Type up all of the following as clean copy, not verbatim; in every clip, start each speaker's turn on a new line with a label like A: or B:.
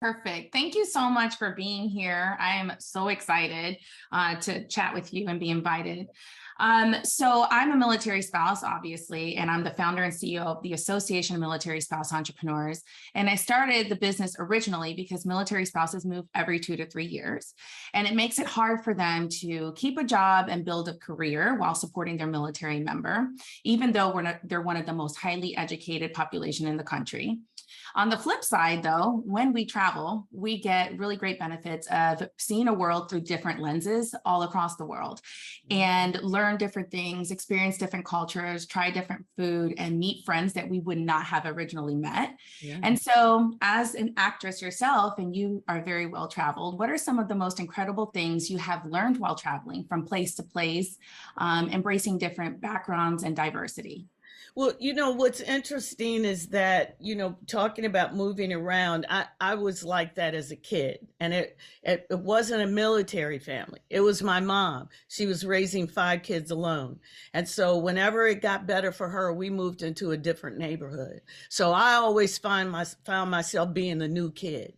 A: Perfect. Thank you so much for being here. I am so excited to chat with you and be invited. So, I'm a military spouse, obviously, and I'm the founder and CEO of the Association of Military Spouse Entrepreneurs. And I started the business originally because military spouses move every 2 to 3 years. And it makes it hard for them to keep a job and build a career while supporting their military member, even though they're one of the most highly educated population in the country. On the flip side, though, when we travel, we get really great benefits of seeing a world through different lenses all across the world and learn different things, experience different cultures, try different food, and meet friends that we would not have originally met.
B: Yeah.
A: And so, as an actress yourself, and you are very well traveled, what are some of the most incredible things you have learned while traveling from place to place, embracing different backgrounds and diversity?
B: Well, what's interesting is that, talking about moving around, I was like that as a kid. And it wasn't a military family. It was my mom. She was raising 5 kids alone. And so whenever it got better for her, we moved into a different neighborhood. So I always found myself being the new kid.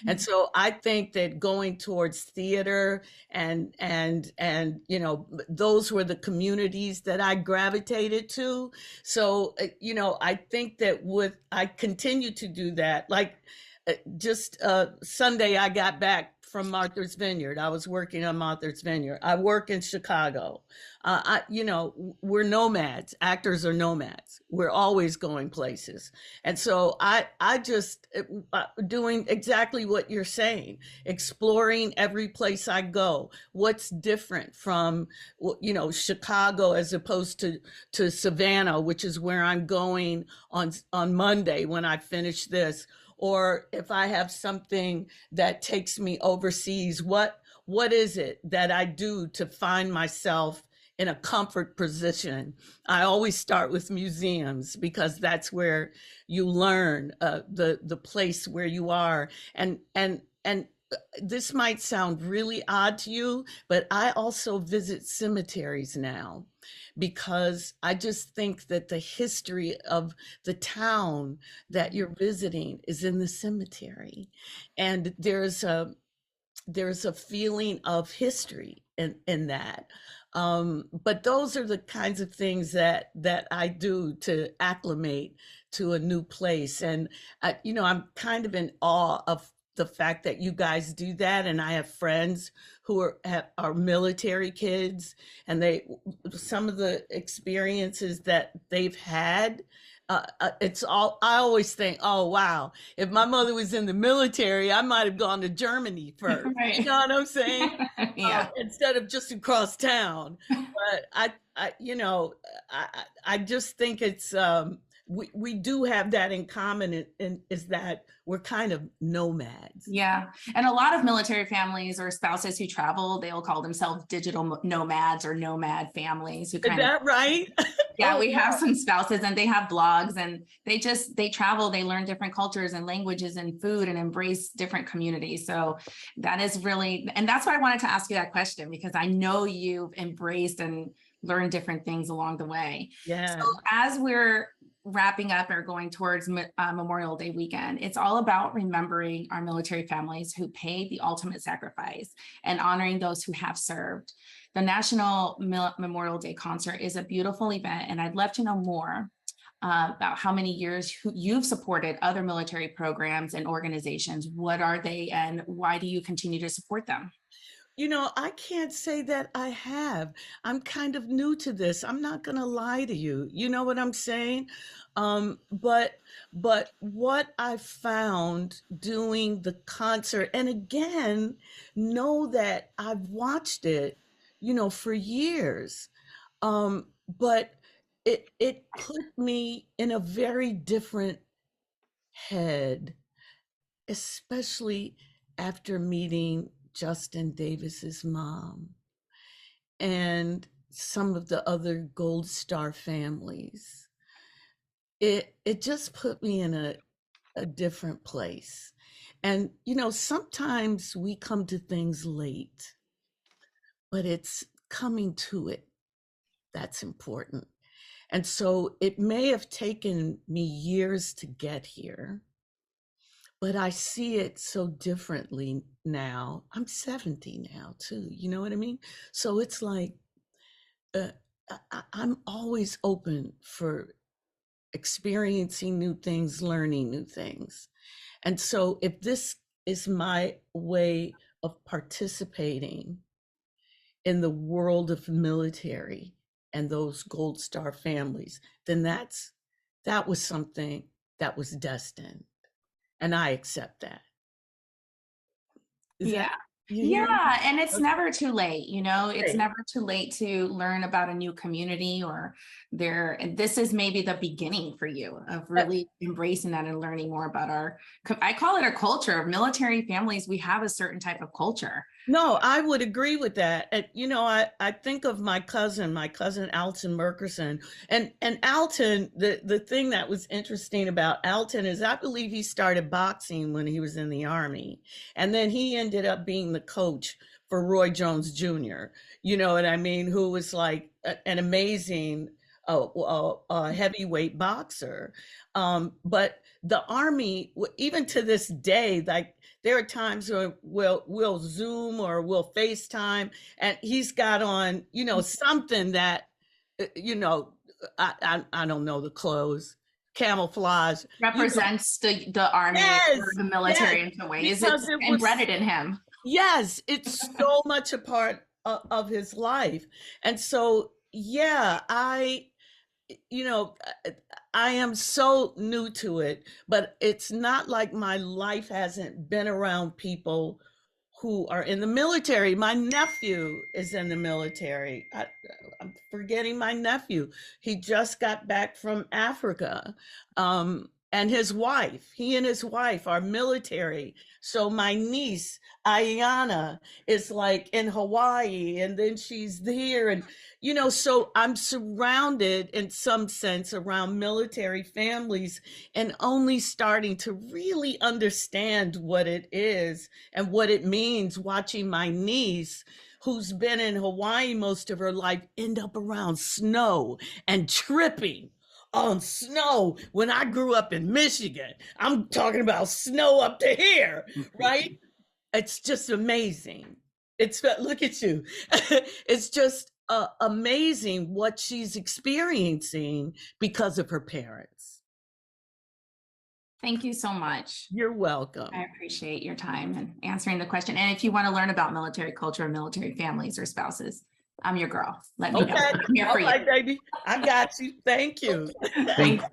B: And so I think that going towards theater and those were the communities that I gravitated to. So I think that with I continue to do that. Like just Sunday, I got back from Martha's Vineyard. I was working on Martha's Vineyard. I work in Chicago. We're nomads. Actors are nomads. We're always going places. And so I just doing exactly what you're saying, exploring every place I go. What's different from, Chicago as opposed to Savannah, which is where I'm going on Monday when I finish this. Or if I have something that takes me overseas, what is it that I do to find myself in a comfort position? I always start with museums because that's where you learn the place where you are. And this might sound really odd to you, but I also visit cemeteries now because I just think that the history of the town that you're visiting is in the cemetery. And there's a feeling of history in that. But those are the kinds of things that I do to acclimate to a new place. And I'm kind of in awe of the fact that you guys do that. And I have friends who are military kids, and some of the experiences that they've had. It's all, I always think, oh, wow, if my mother was in the military, I might have gone to Germany first. You
A: Right.
B: know what I'm saying?
A: Yeah.
B: Instead of just across town. But I just think it's, we do have that in common, is that we're kind of nomads.
A: Yeah. And a lot of military families or spouses who travel, they'll call themselves digital nomads or nomad families who
B: Is
A: kind of,
B: that right?
A: yeah,
B: Oh,
A: we have
B: wow.
A: some spouses and they have blogs and they travel, they learn different cultures and languages and food and embrace different communities. So that is really, and that's why I wanted to ask you that question, because I know you've embraced and learned different things along the way. So
B: Yeah.
A: as we're wrapping up or going towards Memorial Day weekend, it's all about remembering our military families who paid the ultimate sacrifice and honoring those who have served. The National Memorial Day concert is a beautiful event, and I'd love to know more about how many years you've supported other military programs and organizations. What are they, and why do you continue to support them?
B: I can't say that I have. I'm kind of new to this. I'm not going to lie to you. You know what I'm saying? But what I found doing the concert, and again, know that I've watched it, for years. But it put me in a very different head, especially after meeting Justin Davis's mom and some of the other Gold Star families. It just put me in a different place. And sometimes we come to things late, but it's coming to it that's important. And so it may have taken me years to get here, but I see it so differently now. I'm 70 now too, you know what I mean? So it's like, uh, I'm always open for experiencing new things, learning new things. And so if this is my way of participating in the world of military and those Gold Star families, then that was something that was destined. And I accept that. Is
A: Yeah.
B: that you hear me?
A: Yeah. And it's
B: Okay.
A: never too late, it's
B: Great.
A: never too late to learn about a new community and this is maybe the beginning for you of
B: Uh,
A: really embracing that and learning more about I call it a culture. Military families, we have a certain type of culture.
B: No, I would agree with that. And I think of my cousin Alton Merkerson. And Alton, the thing that was interesting about Alton is I believe he started boxing when he was in the army. And then he ended up being the coach for Roy Jones Jr., you know what I mean, who was like an amazing heavyweight boxer. But the army, even to this day, like there are times where we'll Zoom or we'll FaceTime, and he's got on, something that, you know, I don't know the clothes, camouflage,
A: Represents the army or
B: yes,
A: the
B: yes,
A: military in some ways. It's
B: because it was,
A: embedded in him.
B: yes, it's so much a part of his life. And so, yeah, you know, uh, I am so new to it, but it's not like my life hasn't been around people who are in the military. My nephew is in the military. I'm forgetting my nephew. He just got back from Africa. And he and his wife are military. So my niece, Ayana, is like in Hawaii, and then she's here. And, so I'm surrounded in some sense around military families and only starting to really understand what it is and what it means watching my niece, who's been in Hawaii most of her life, end up around snow and tripping on snow when I grew up in Michigan. I'm talking about snow up to here, right? It's just amazing. Look at you. It's just amazing what she's experiencing because of her parents.
A: Thank you so much.
B: You're
A: I
B: welcome.
A: appreciate your time and answering the question. And if you want to learn about military culture and military families or spouses, I'm your girl. Let me know.
B: Okay.
A: I'm here
B: All
A: for you.
B: right, baby. I got you. Thank you.
A: Thank you.